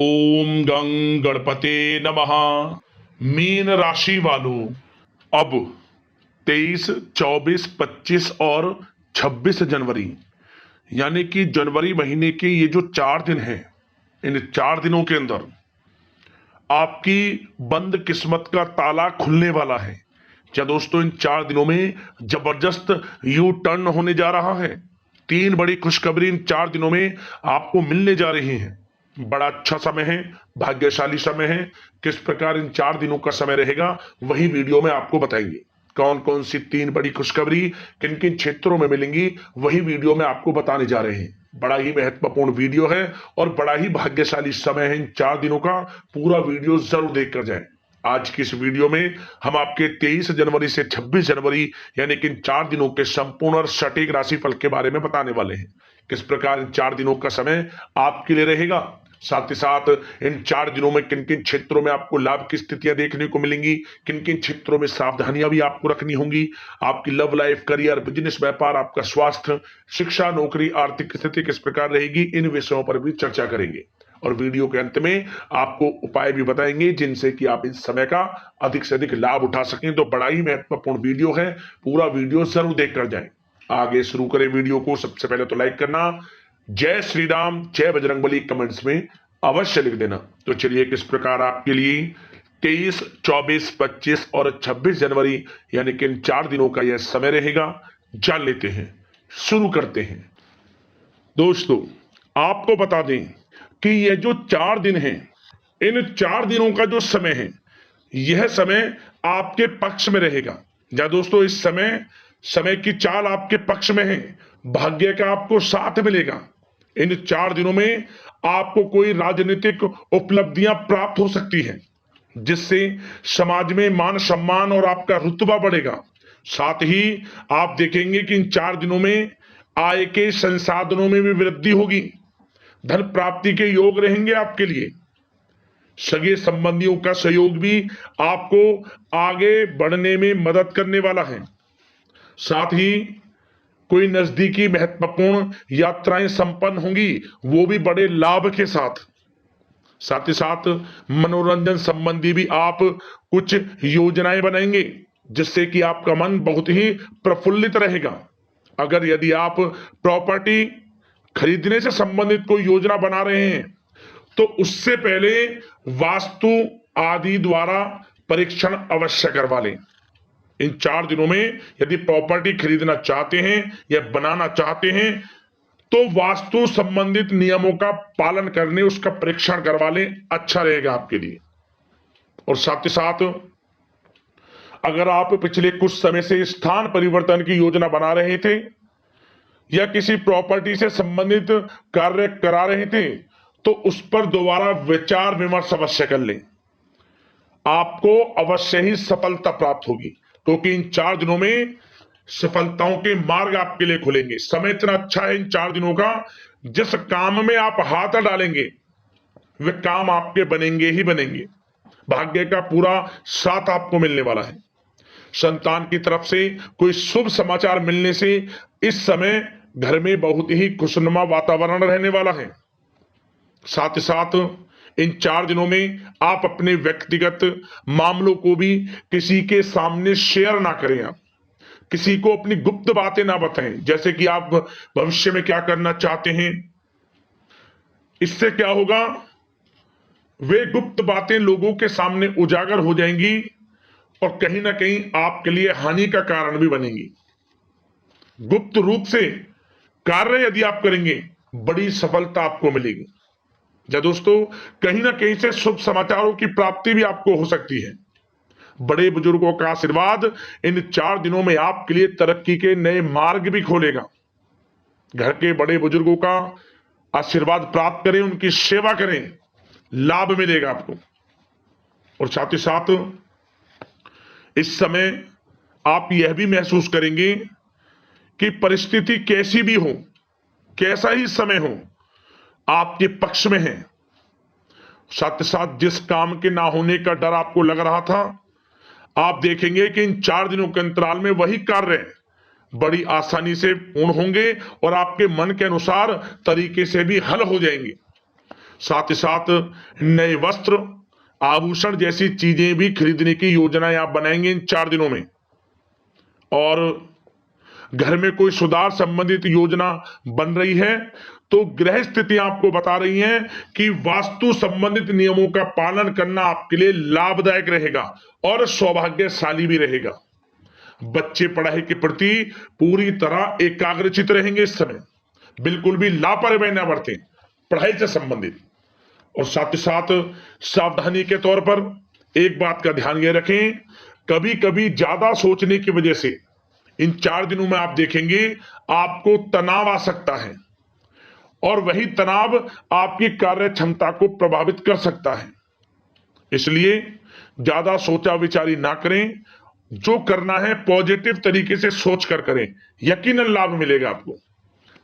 ओम गं गणपते नमः। मीन राशि वालों, अब 23, 24, 25 और 26 जनवरी यानी कि जनवरी महीने के ये जो 4 दिन हैं, इन 4 दिनों के अंदर आपकी बंद किस्मत का ताला खुलने वाला है। क्या दोस्तों, इन 4 दिनों में जबरदस्त यू टर्न होने जा रहा है। 3 बड़ी खुशखबरी इन 4 दिनों में आपको मिलने जा रही हैं। बड़ा अच्छा समय है, भाग्यशाली समय है। किस प्रकार इन 4 दिनों का समय रहेगा वही वीडियो में आपको बताएंगे। कौन कौन सी 3 बड़ी खुशखबरी किन किन क्षेत्रों में मिलेंगी वही वीडियो में आपको बताने जा रहे हैं। बड़ा ही महत्वपूर्ण वीडियो है और बड़ा ही भाग्यशाली समय है इन 4 दिनों का। पूरा वीडियो जरूर देखकर जाएं। आज की इस वीडियो में हम आपके 23 जनवरी से 26 जनवरी यानी कि इन 4 दिनों के संपूर्ण और सटीक राशिफल के बारे में बताने वाले हैं। किस प्रकार इन 4 दिनों का समय आपके लिए रहेगा, साथ ही साथ इन 4 दिनों में किन किन क्षेत्रों में आपको लाभ की स्थितियां देखने को मिलेंगी, किन किन क्षेत्रों में सावधानियां भी आपको रखनी होंगी। आपकी लव लाइफ, करियर, बिजनेस, व्यापार, आपका स्वास्थ्य, शिक्षा, नौकरी, आर्थिक स्थिति किस प्रकार रहेगी, इन विषयों पर भी चर्चा करेंगे। और वीडियो के अंत में आपको उपाय भी बताएंगे जिनसे कि आप इस समय का अधिक से अधिक लाभ उठा सकें। तो बड़ा ही महत्वपूर्ण वीडियो है, पूरा वीडियो जरूर देखकर जाएं। आगे शुरू करें वीडियो को। सबसे पहले तो लाइक करना, जय श्री राम, जय बजरंगबली कमेंट्स में अवश्य लिख देना। तो चलिए, किस प्रकार आपके लिए 23, 24, 25 और 26 जनवरी यानी कि इन 4 दिनों का यह समय रहेगा, जान लेते हैं। शुरू करते हैं। दोस्तों, आपको बता दें कि यह जो 4 दिन हैं, इन 4 दिनों का जो समय है, यह समय आपके पक्ष में रहेगा। या दोस्तों, इस समय समय की चाल आपके पक्ष में है। भाग्य का आपको साथ मिलेगा। इन 4 दिनों में आपको कोई राजनीतिक उपलब्धियां प्राप्त हो सकती हैं, जिससे समाज में मान सम्मान और आपका रुतबा बढ़ेगा। साथ ही आप देखेंगे कि इन 4 दिनों में आय के संसाधनों में भी वृद्धि होगी। धन प्राप्ति के योग रहेंगे आपके लिए। सगे संबंधियों का सहयोग भी आपको आगे बढ़ने में मदद करने वाला है। साथ ही कोई नजदीकी महत्वपूर्ण यात्राएं संपन्न होंगी, वो भी बड़े लाभ के साथ। साथ ही साथ मनोरंजन संबंधी भी आप कुछ योजनाएं बनाएंगे, जिससे कि आपका मन बहुत ही प्रफुल्लित रहेगा। अगर यदि आप प्रॉपर्टी खरीदने से संबंधित कोई योजना बना रहे हैं, तो उससे पहले वास्तु आदि द्वारा परीक्षण अवश्य करवा लें। इन 4 दिनों में यदि प्रॉपर्टी खरीदना चाहते हैं या बनाना चाहते हैं, तो वास्तु संबंधित नियमों का पालन करने उसका परीक्षण करवा लें, अच्छा रहेगा आपके लिए। और साथ ही साथ अगर आप पिछले कुछ समय से स्थान परिवर्तन की योजना बना रहे थे या किसी प्रॉपर्टी से संबंधित कार्य करा रहे थे, तो उस पर दोबारा विचार विमर्श अवश्य कर लें। आपको अवश्य ही सफलता प्राप्त होगी, क्योंकि इन 4 दिनों में सफलताओं के मार्ग आपके लिए खुलेंगे। समय इतना अच्छा है इन 4 दिनों का, जिस काम में आप हाथ डालेंगे वे काम आपके बनेंगे ही बनेंगे। भाग्य का पूरा साथ आपको मिलने वाला है। संतान की तरफ से कोई शुभ समाचार मिलने से इस समय घर में बहुत ही खुशनुमा वातावरण रहने वाला है। साथ ही साथ इन 4 दिनों में आप अपने व्यक्तिगत मामलों को भी किसी के सामने शेयर ना करें। आप किसी को अपनी गुप्त बातें ना बताएं, जैसे कि आप भविष्य में क्या करना चाहते हैं। इससे क्या होगा, वे गुप्त बातें लोगों के सामने उजागर हो जाएंगी और कहीं ना कहीं आपके लिए हानि का कारण भी बनेंगी। गुप्त रूप से कार्य यदि आप करेंगे, बड़ी सफलता आपको मिलेगी। या दोस्तों, कहीं ना कहीं से शुभ समाचारों की प्राप्ति भी आपको हो सकती है। बड़े बुजुर्गों का आशीर्वाद इन 4 दिनों में आपके लिए तरक्की के नए मार्ग भी खोलेगा। घर के बड़े बुजुर्गों का आशीर्वाद प्राप्त करें, उनकी सेवा करें, लाभ मिलेगा आपको। और साथ ही साथ इस समय आप यह भी महसूस करेंगे कि परिस्थिति कैसी भी हो, कैसा ही समय हो, आपके पक्ष में है। साथ ही साथ जिस काम के ना होने का डर आपको लग रहा था, आप देखेंगे कि इन 4 दिनों के अंतराल में वही कार्य बड़ी आसानी से पूर्ण होंगे और आपके मन के अनुसार तरीके से भी हल हो जाएंगे। साथ ही साथ नए वस्त्र, आभूषण जैसी चीजें भी खरीदने की योजनाएं आप बनाएंगे इन 4 दिनों में। और घर में कोई सुधार संबंधित योजना बन रही है तो ग्रह स्थिति आपको बता रही है कि वास्तु संबंधित नियमों का पालन करना आपके लिए लाभदायक रहेगा और सौभाग्यशाली भी रहेगा। बच्चे पढ़ाई के प्रति पूरी तरह एकाग्रचित रहेंगे इस समय, बिल्कुल भी लापरवाही ना बरतें पढ़ाई से संबंधित। और साथ ही साथ सावधानी के तौर पर एक बात का ध्यान ये रखें, कभी कभी ज्यादा सोचने की वजह से इन 4 दिनों में आप देखेंगे आपको तनाव आ सकता है और वही तनाव आपकी कार्य क्षमता को प्रभावित कर सकता है। इसलिए ज्यादा सोचा विचारी ना करें, जो करना है पॉजिटिव तरीके से सोच कर करें, यकीनन लाभ मिलेगा आपको।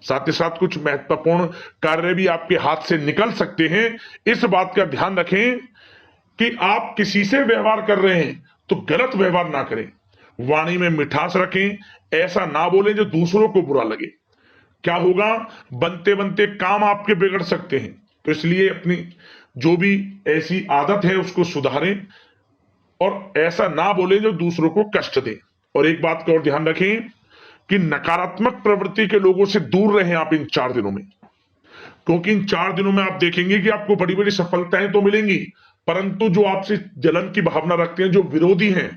साथ ही साथ कुछ महत्वपूर्ण कार्य भी आपके हाथ से निकल सकते हैं। इस बात का ध्यान रखें कि आप किसी से व्यवहार कर रहे हैं तो गलत व्यवहार ना करें, वाणी में मिठास रखें, ऐसा ना बोलें जो दूसरों को बुरा लगे। क्या होगा, बनते बनते काम आपके बिगड़ सकते हैं। तो इसलिए अपनी जो भी ऐसी आदत है उसको सुधारें और ऐसा ना बोलें जो दूसरों को कष्ट दे। और एक बात का और ध्यान रखें कि नकारात्मक प्रवृत्ति के लोगों से दूर रहें आप इन 4 दिनों में, क्योंकि इन 4 दिनों में आप देखेंगे कि आपको बड़ी बड़ी सफलताएं तो मिलेंगी, परंतु जो आपसे जलन की भावना रखते हैं, जो विरोधी हैं,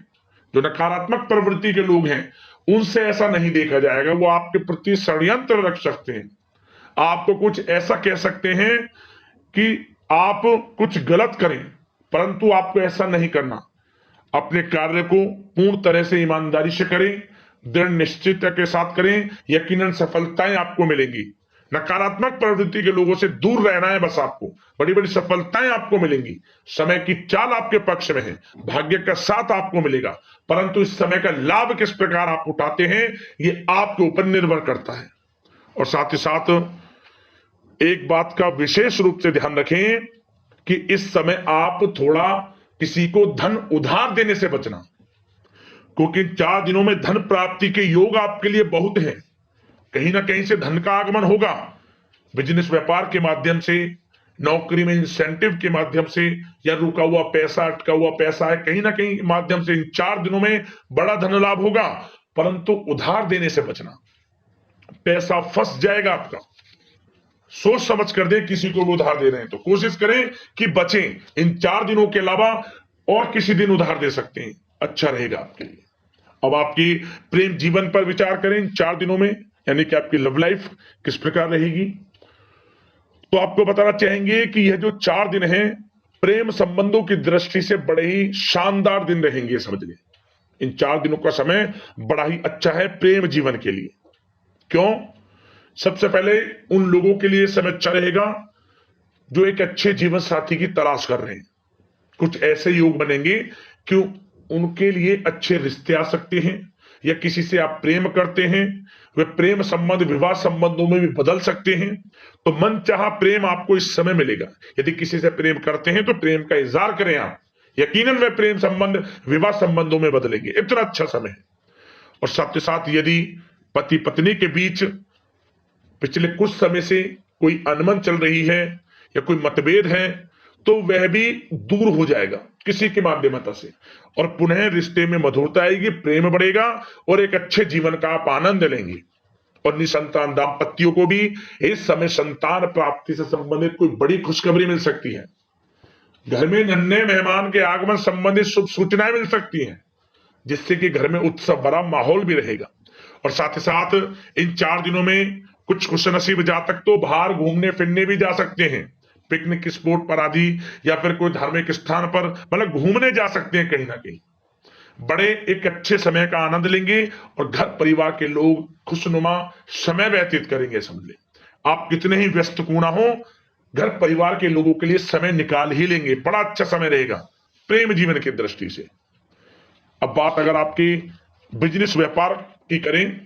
जो नकारात्मक प्रवृत्ति के लोग हैं, उनसे ऐसा नहीं देखा जाएगा। वो आपके प्रति षड्यंत्र रख सकते हैं, आपको कुछ ऐसा कह सकते हैं कि आप कुछ गलत करें, परंतु आपको ऐसा नहीं करना। अपने कार्य को पूर्ण तरह से ईमानदारी से करें, दृढ़ निश्चितता के साथ करें, यकीनन सफलताएं आपको मिलेंगी। नकारात्मक प्रवृत्ति के लोगों से दूर रहना है बस, आपको बड़ी बड़ी सफलताएं आपको मिलेंगी। समय की चाल आपके पक्ष में है, भाग्य का साथ आपको मिलेगा, परंतु इस समय का लाभ किस प्रकार आप उठाते हैं ये आपके ऊपर निर्भर करता है। और साथ ही साथ एक बात का विशेष रूप से ध्यान रखें कि इस समय आप थोड़ा किसी को धन उधार देने से बचना, क्योंकि 4 दिनों में धन प्राप्ति के योग आपके लिए बहुत हैं। कहीं ना कहीं से धन का आगमन होगा, बिजनेस व्यापार के माध्यम से, नौकरी में इंसेंटिव के माध्यम से, या रुका हुआ पैसा, अटका हुआ पैसा है, कहीं ना कहीं माध्यम से इन 4 दिनों में बड़ा धन लाभ होगा। परंतु उधार देने से बचना, पैसा फंस जाएगा आपका। सोच समझ कर दें, किसी को भी उधार दे रहे हैं तो कोशिश करें कि बचें। इन 4 दिनों के अलावा और किसी दिन उधार दे सकते हैं, अच्छा रहेगा आपके लिए। अब आपकी प्रेम जीवन पर विचार करें इन 4 दिनों में, यानी कि आपकी लव लाइफ किस प्रकार रहेगी। तो आपको बताना चाहेंगे कि यह जो 4 दिन हैं प्रेम संबंधों की दृष्टि से बड़े ही शानदार दिन रहेंगे, समझ लें। इन 4 दिनों का समय बड़ा ही अच्छा है प्रेम जीवन के लिए। क्यों? सबसे पहले उन लोगों के लिए समय अच्छा रहेगा जो एक अच्छे जीवन साथी की तलाश कर रहे हैं। कुछ ऐसे योग बनेंगे कि उनके लिए अच्छे रिश्ते आ सकते हैं, या किसी से आप प्रेम करते हैं, वे प्रेम संबंध विवाह संबंधों में भी बदल सकते हैं। तो मन चाहा प्रेम आपको इस समय मिलेगा। यदि किसी से प्रेम करते हैं तो प्रेम का इजहार करें आप, यकीनन वे प्रेम संबंध विवाह संबंधों में बदलेंगे। इतना अच्छा समय है। और साथ ही साथ यदि पति पत्नी के बीच पिछले कुछ समय से कोई अनबन चल रही है या कोई मतभेद है तो वह भी दूर हो जाएगा किसी के माध्यमता से, और पुनः रिश्ते में मधुरता आएगी, प्रेम बढ़ेगा और एक अच्छे जीवन का आप आनंद लेंगे। और निसंतान दाम्पत्यों को भी इस समय संतान प्राप्ति से संबंधित कोई बड़ी खुशखबरी मिल सकती है। घर में नन्हे मेहमान के आगमन संबंधित शुभ सूचनाएं मिल सकती हैं, जिससे कि घर में उत्सव भरा माहौल भी रहेगा। और साथ ही साथ इन 4 दिनों में कुछ खुशनसीब जातक तो बाहर घूमने फिरने भी जा सकते हैं, पिकनिक स्पॉट पर आदि, या फिर कोई धार्मिक स्थान पर, मतलब घूमने जा सकते हैं। कहीं ना कहीं बड़े एक अच्छे समय का आनंद लेंगे और घर परिवार के लोग खुशनुमा समय व्यतीत करेंगे। समझ ले, आप कितने ही व्यस्त क्यों ना हो, घर परिवार के लोगों के लिए समय निकाल ही लेंगे। बड़ा अच्छा समय रहेगा प्रेम जीवन की दृष्टि से। अब बात अगर आपकी बिजनेस व्यापार की करें,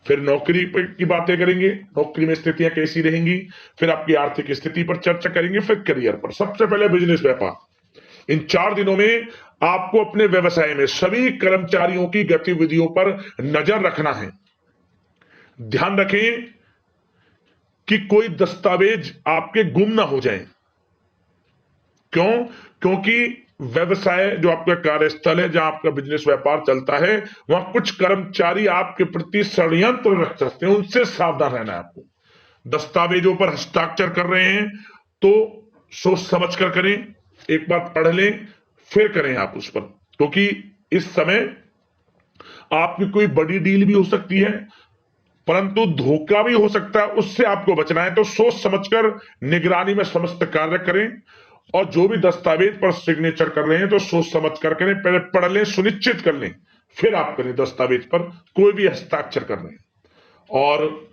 फिर नौकरी की बातें करेंगे, नौकरी में स्थितियां कैसी रहेंगी, फिर आपकी आर्थिक स्थिति पर चर्चा करेंगे, फिर करियर पर। सबसे पहले बिजनेस व्यापार। इन 4 दिनों में आपको अपने व्यवसाय में सभी कर्मचारियों की गतिविधियों पर नजर रखना है। ध्यान रखें कि कोई दस्तावेज आपके गुम ना हो जाए, क्यों? क्योंकि व्यवसाय जो आपका कार्यस्थल है, जहां आपका बिजनेस व्यापार चलता है, वहां कुछ कर्मचारी आपके प्रति षड्यंत्र रच सकते हैं, उनसे सावधान रहना है आपको। दस्तावेजों पर हस्ताक्षर कर रहे हैं तो सोच समझ कर करें, एक बार पढ़ लें फिर करें आप उस पर, क्योंकि इस समय आपकी कोई बड़ी डील भी हो सकती है, परंतु धोखा भी हो सकता है, उससे आपको बचना है। तो सोच समझकर निगरानी में समस्त कार्य करें, और जो भी दस्तावेज पर सिग्नेचर कर रहे हैं तो सोच समझ कर करें, पहले पढ़ लें, सुनिश्चित कर लें, फिर आप करें दस्तावेज पर कोई भी हस्ताक्षर कर रहे हैं। और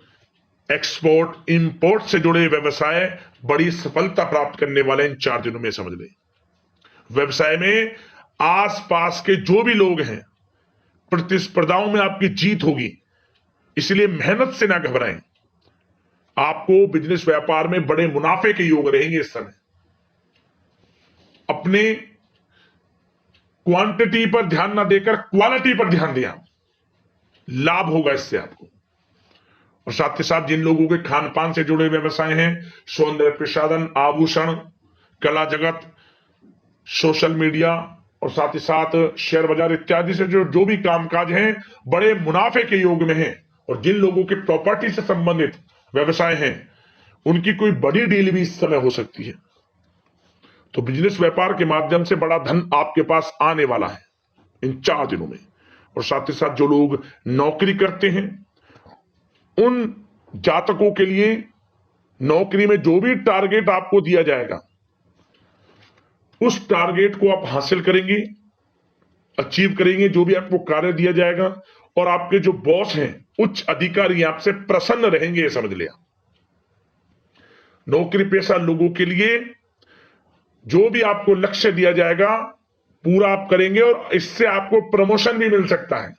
एक्सपोर्ट इंपोर्ट से जुड़े व्यवसाय बड़ी सफलता प्राप्त करने वाले इन 4 दिनों में, समझ लें। व्यवसाय में आसपास के जो भी लोग हैं, प्रतिस्पर्धाओं में आपकी जीत होगी, इसलिए मेहनत से ना घबराएं। आपको बिजनेस व्यापार में बड़े मुनाफे के योग रहेंगे इस समय। अपने क्वांटिटी पर ध्यान ना देकर क्वालिटी पर ध्यान दिया, लाभ होगा इससे आपको। और साथ ही साथ जिन लोगों के खान पान से जुड़े व्यवसाय हैं, सौंदर्य प्रसाधन, आभूषण, कला जगत, सोशल मीडिया और साथ ही साथ शेयर बाजार इत्यादि से जो भी कामकाज हैं, बड़े मुनाफे के योग में हैं। और जिन लोगों के प्रॉपर्टी से संबंधित व्यवसाय हैं, उनकी कोई बड़ी डील भी इस समय हो सकती है। तो बिजनेस व्यापार के माध्यम से बड़ा धन आपके पास आने वाला है इन 4 दिनों में। और साथ ही साथ जो लोग नौकरी करते हैं, उन जातकों के लिए नौकरी में जो भी टारगेट आपको दिया जाएगा, उस टारगेट को आप हासिल करेंगे, अचीव करेंगे, जो भी आपको कार्य दिया जाएगा। और आपके जो बॉस हैं, उच्च अधिकारी, आपसे प्रसन्न रहेंगे, ये समझ लिया। नौकरी पेशा लोगों के लिए जो भी आपको लक्ष्य दिया जाएगा, पूरा आप करेंगे, और इससे आपको प्रमोशन भी मिल सकता है।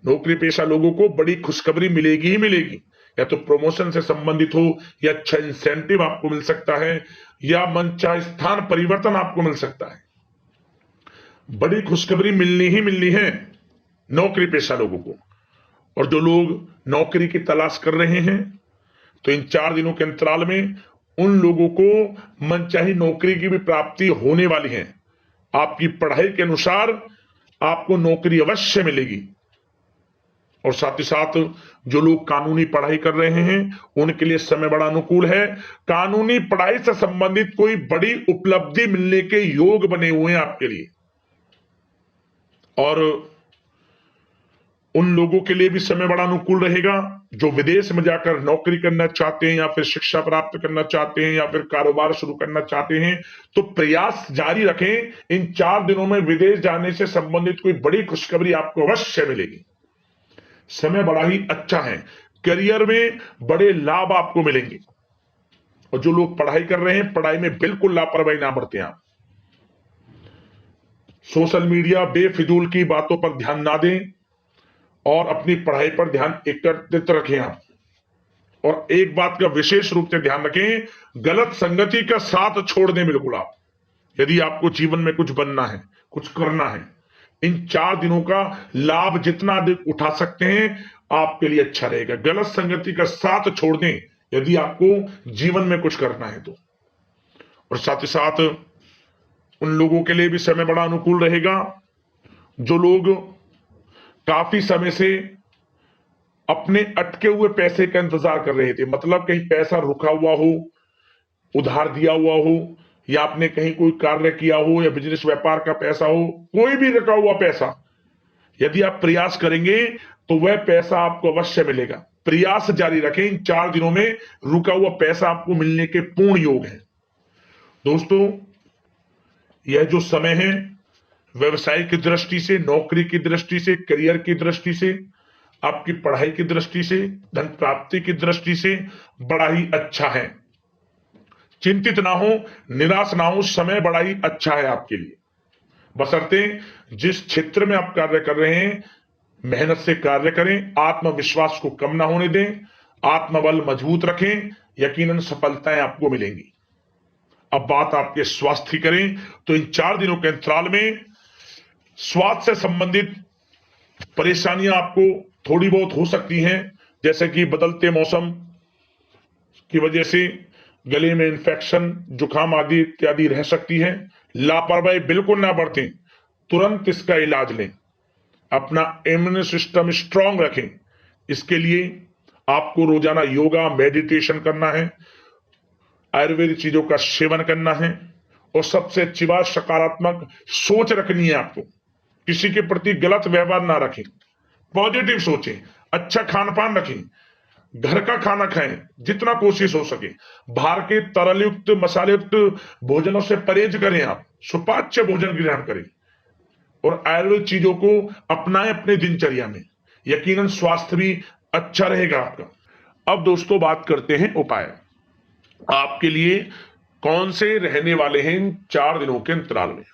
नौकरी पेशा लोगों को बड़ी खुशखबरी मिलेगी ही मिलेगी, या तो प्रमोशन से संबंधित हो, या अच्छा इंसेंटिव आपको मिल सकता है, या मनचाहे स्थान परिवर्तन आपको मिल सकता है। बड़ी खुशखबरी मिलनी ही मिलनी है नौकरी पेशा लोगों को। और जो लोग नौकरी की तलाश कर रहे हैं, तो इन 4 दिनों के अंतराल में उन लोगों को मनचाही नौकरी की भी प्राप्ति होने वाली है। आपकी पढ़ाई के अनुसार आपको नौकरी अवश्य मिलेगी। और साथ ही साथ जो लोग कानूनी पढ़ाई कर रहे हैं, उनके लिए समय बड़ा अनुकूल है। कानूनी पढ़ाई से संबंधित कोई बड़ी उपलब्धि मिलने के योग बने हुए हैं आपके लिए। और उन लोगों के लिए भी समय बड़ा अनुकूल रहेगा जो विदेश में जाकर नौकरी करना चाहते हैं, या फिर शिक्षा प्राप्त करना चाहते हैं, या फिर कारोबार शुरू करना चाहते हैं। तो प्रयास जारी रखें। इन 4 दिनों में विदेश जाने से संबंधित कोई बड़ी खुशखबरी आपको अवश्य मिलेगी। समय बड़ा ही अच्छा है, करियर में बड़े लाभ आपको मिलेंगे। और जो लोग पढ़ाई कर रहे हैं, पढ़ाई में बिल्कुल लापरवाही ना बरतें आप। सोशल मीडिया बेफिजूल की बातों पर ध्यान ना दें, और अपनी पढ़ाई पर ध्यान एकत्रित रखें आप। और एक बात का विशेष रूप से ध्यान रखें, गलत संगति का साथ छोड़ दें बिल्कुल आप, यदि आपको जीवन में कुछ बनना है, कुछ करना है। इन 4 दिनों का लाभ जितना अधिक उठा सकते हैं, आपके लिए अच्छा रहेगा। गलत संगति का साथ छोड़ दें यदि आपको जीवन में कुछ करना है तो। और साथ ही साथ उन लोगों के लिए भी समय बड़ा अनुकूल रहेगा जो लोग काफी समय से अपने अटके हुए पैसे का इंतजार कर रहे थे। मतलब कहीं पैसा रुका हुआ हो, उधार दिया हुआ हो, या आपने कहीं कोई कार्य किया हो, या बिजनेस व्यापार का पैसा हो, कोई भी रुका हुआ पैसा, यदि आप प्रयास करेंगे तो वह पैसा आपको अवश्य मिलेगा। प्रयास जारी रखें। इन 4 दिनों में रुका हुआ पैसा आपको मिलने के पूर्ण योग है। दोस्तों, यह जो समय है, व्यवसाय की दृष्टि से, नौकरी की दृष्टि से, करियर की दृष्टि से, आपकी पढ़ाई की दृष्टि से, धन प्राप्ति की दृष्टि से बड़ा ही अच्छा है। चिंतित ना हो, निराश ना हो, समय बड़ा ही अच्छा है आपके लिए। बशर्ते जिस क्षेत्र में आप कार्य कर रहे हैं, मेहनत से कार्य करें, आत्मविश्वास को कम ना होने दें, आत्मबल मजबूत रखें, यकीनन सफलताएं आपको मिलेंगी। अब बात आपके स्वास्थ्य की करें तो इन 4 दिनों के अंतराल में स्वास्थ्य से संबंधित परेशानियां आपको थोड़ी बहुत हो सकती हैं, जैसे कि बदलते मौसम की वजह से गले में इन्फेक्शन, जुकाम आदि इत्यादि रह सकती है। लापरवाही बिल्कुल ना बरतें, तुरंत इसका इलाज लें, अपना इम्यून सिस्टम स्ट्रांग रखें। इसके लिए आपको रोजाना योगा, मेडिटेशन करना है, आयुर्वेदिक चीजों का सेवन करना है, और सबसे अच्छी बात, सकारात्मक सोच रखनी है आपको। किसी के प्रति गलत व्यवहार ना रखें, पॉजिटिव सोचें, अच्छा खान पान रखें, घर का खाना खाएं जितना कोशिश हो सके, बाहर के तरल युक्त, मसाले युक्त भोजनों से परहेज करें, आप सुपाच्य भोजन ग्रहण करें और आयुर्वेद चीजों को अपनाएं अपने दिनचर्या में। यकीनन स्वास्थ्य भी अच्छा रहेगा आपका। अब दोस्तों बात करते हैं उपाय। आपके लिए कौन से रहने वाले हैं इन 4 दिनों के अंतराल में।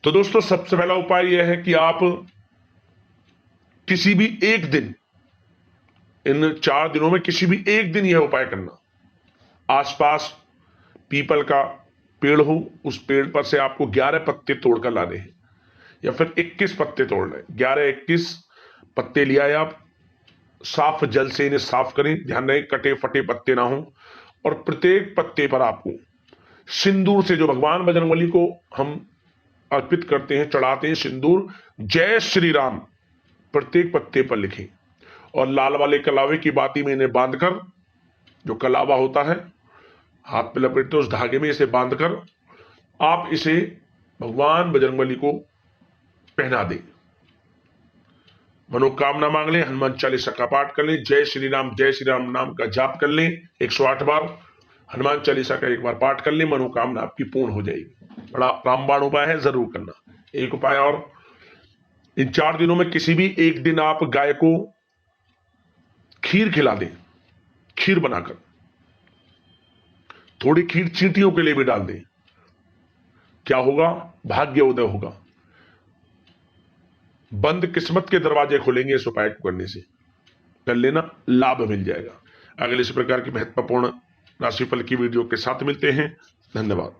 तो दोस्तों सबसे पहला उपाय यह है कि आप किसी भी एक दिन, इन 4 दिनों में किसी भी एक दिन यह उपाय करना। आसपास पीपल का पेड़ हो, उस पेड़ पर से आपको 11 पत्ते तोड़कर लाने हैं, या फिर 21 पत्ते तोड़ लें। 11-21 पत्ते लिया है आप, साफ जल से इन्हें साफ करें, ध्यान रहे कटे फटे पत्ते ना हो। और प्रत्येक पत्ते पर आपको सिंदूर से, जो भगवान बजरंगबली को हम अर्पित करते हैं, चढ़ाते हैं सिंदूर, जय श्री राम प्रत्येक पत्ते पर लिखें। और लाल वाले कलावे की बाती में इन्हें बांधकर, जो कलावा होता है हाथ पे लपेटते, उस धागे में इसे बांधकर आप इसे भगवान बजरंगबली को पहना दें। मनोकामना मांग लें, हनुमान चालीसा का पाठ कर लें, जय श्री राम नाम का जाप कर लें 108 बार, हनुमान चालीसा का 1 बार पाठ कर लें, मनोकामना आपकी पूर्ण हो जाएगी। बड़ा रामबाण उपाय है, जरूर करना। एक उपाय और, इन 4 दिनों में किसी भी एक दिन आप गाय को खीर खिला दें, खीर बनाकर, थोड़ी खीर चींटियों के लिए भी डाल दें। क्या होगा? भाग्य उदय होगा, बंद किस्मत के दरवाजे खुलेंगे इस उपाय को करने से। कर लेना, लाभ मिल जाएगा। अगले इस प्रकार की महत्वपूर्ण राशिफल की वीडियो के साथ मिलते हैं। धन्यवाद।